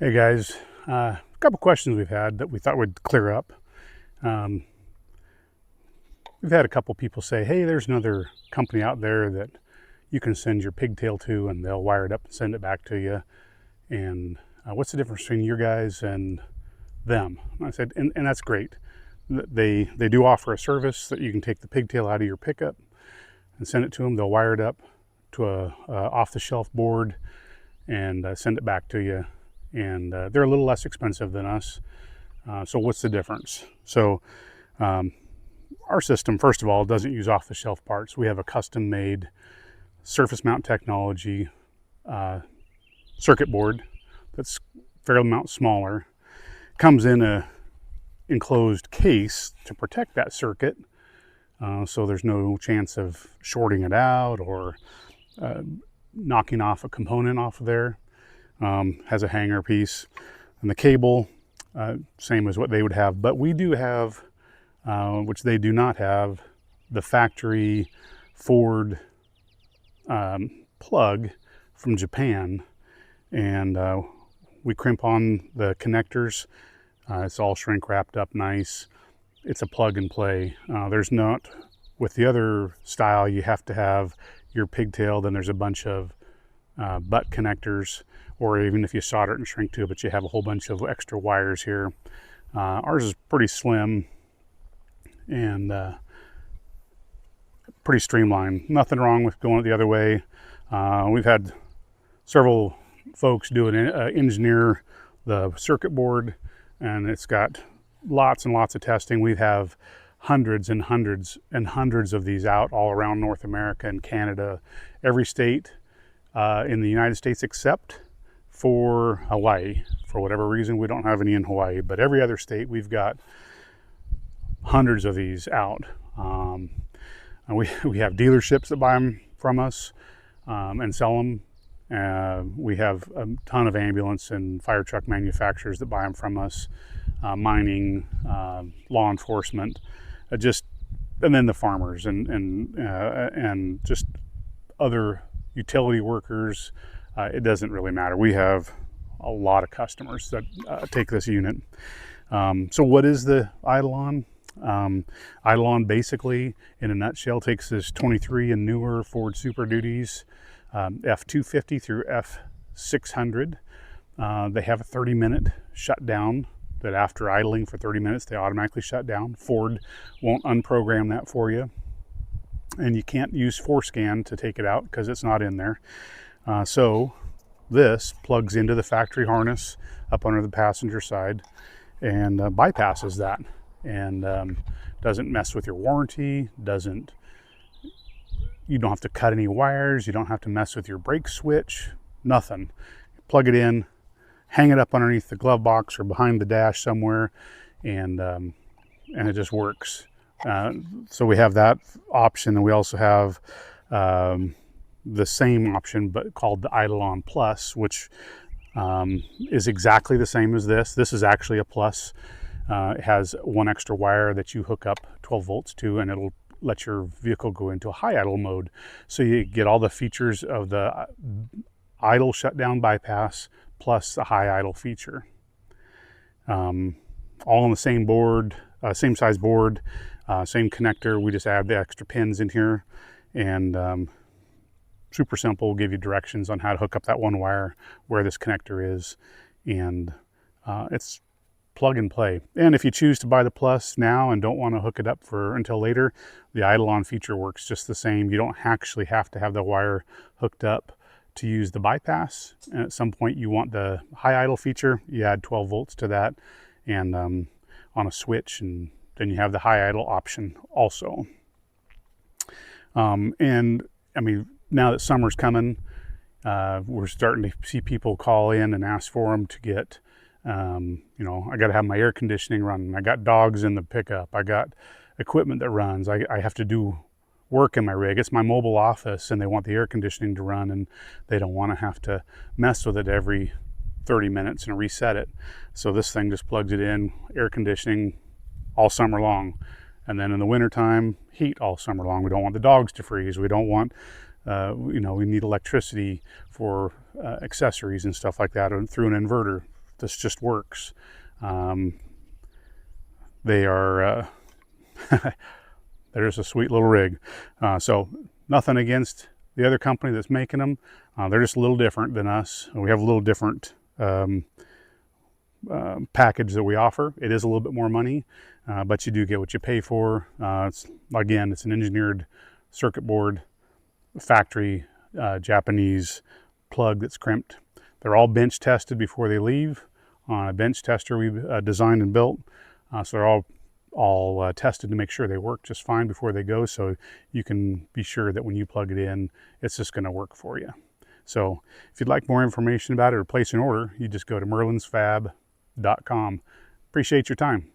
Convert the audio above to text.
Hey guys, a couple questions we've had that we thought would clear up. Um, we've had a couple people say, hey, there's another company out there that you can send your pigtail to and they'll wire it up and send it back to you. And what's the difference between your guys and them? And I said, and that's great. They do offer a service that you can take the pigtail out of your pickup and send it to them. They'll wire it up to a off-the-shelf board and send it back to you. And they're a little less expensive than us. So what's the difference? So our system, first of all, doesn't use off-the-shelf parts. We have a custom-made surface mount technology circuit board that's fair amount smaller. Comes in a enclosed case to protect that circuit, so there's no chance of shorting it out or knocking off a component off of there. Has a hanger piece, and the cable, same as what they would have, but we do have, which they do not have, the factory Ford plug from Japan, and we crimp on the connectors. It's all shrink wrapped up nice. It's a plug and play. There's not, with the other style, you have to have your pigtail, then there's a bunch of butt connectors, or even if you solder it and shrink to it, but you have a whole bunch of extra wires here. Ours is pretty slim and pretty streamlined. Nothing wrong with going it the other way. We've had several folks do engineer the circuit board, and it's got lots and lots of testing. We have hundreds and hundreds and hundreds of these out all around North America and Canada, every state in the United States except for Hawaii. For whatever reason, we don't have any in Hawaii, but every other state we've got hundreds of these out. And we have dealerships that buy them from us and sell them. We have a ton of ambulance and fire truck manufacturers that buy them from us, mining, law enforcement, and then the farmers and just other utility workers. It doesn't really matter. We have a lot of customers that take this unit. So what is the Idolon? Idolon basically, in a nutshell, takes this 23 and newer Ford Super Duties, F250 through F600. They have a 30-minute shutdown that after idling for 30 minutes, they automatically shut down. Ford won't unprogram that for you. And you can't use ForScan to take it out because it's not in there. So this plugs into the factory harness up under the passenger side and bypasses that, and doesn't mess with your warranty, you don't have to cut any wires, you don't have to mess with your brake switch, nothing. Plug it in, hang it up underneath the glove box or behind the dash somewhere, and it just works. So we have that option, and we also have the same option but called the Idolon Plus, which is exactly the same as this. This is actually a plus. It has one extra wire that you hook up 12 volts to, and it'll let your vehicle go into a high idle mode. So you get all the features of the idle shutdown bypass plus the high idle feature. All on the same board, same size board, same connector. We just add the extra pins in here, and super simple. We'll give you directions on how to hook up that one wire, where this connector is, and it's plug and play. And if you choose to buy the Plus now and don't want to hook it up until later, the Idolon feature works just the same. You don't actually have to have the wire hooked up to use the bypass. And at some point you want the high idle feature, you add 12 volts to that and on a switch, and then you have the high idle option also. And I mean, now that summer's coming, we're starting to see people call in and ask for them to get, I got to have my air conditioning running. I got dogs in the pickup. I got equipment that runs. I have to do work in my rig. It's my mobile office, and they want the air conditioning to run, and they don't want to have to mess with it every 30 minutes and reset it. So this thing just plugs it in, air conditioning all summer long. And then in the wintertime, heat all summer long. We don't want the dogs to freeze. We don't want we need electricity for accessories and stuff like that, through an inverter This just works. They are they're just a sweet little rig. So nothing against the other company that's making them. They're just a little different than us. We have a little different package that we offer. It is a little bit more money, but you do get what you pay for. Again, it's an engineered circuit board, factory Japanese plug that's crimped. They're all bench tested before they leave on a bench tester we've designed and built. So they're all tested to make sure they work just fine before they go, so you can be sure that when you plug it in, it's just going to work for you. So if you'd like more information about it or place an order, you just go to merlinsfab.com. Appreciate your time.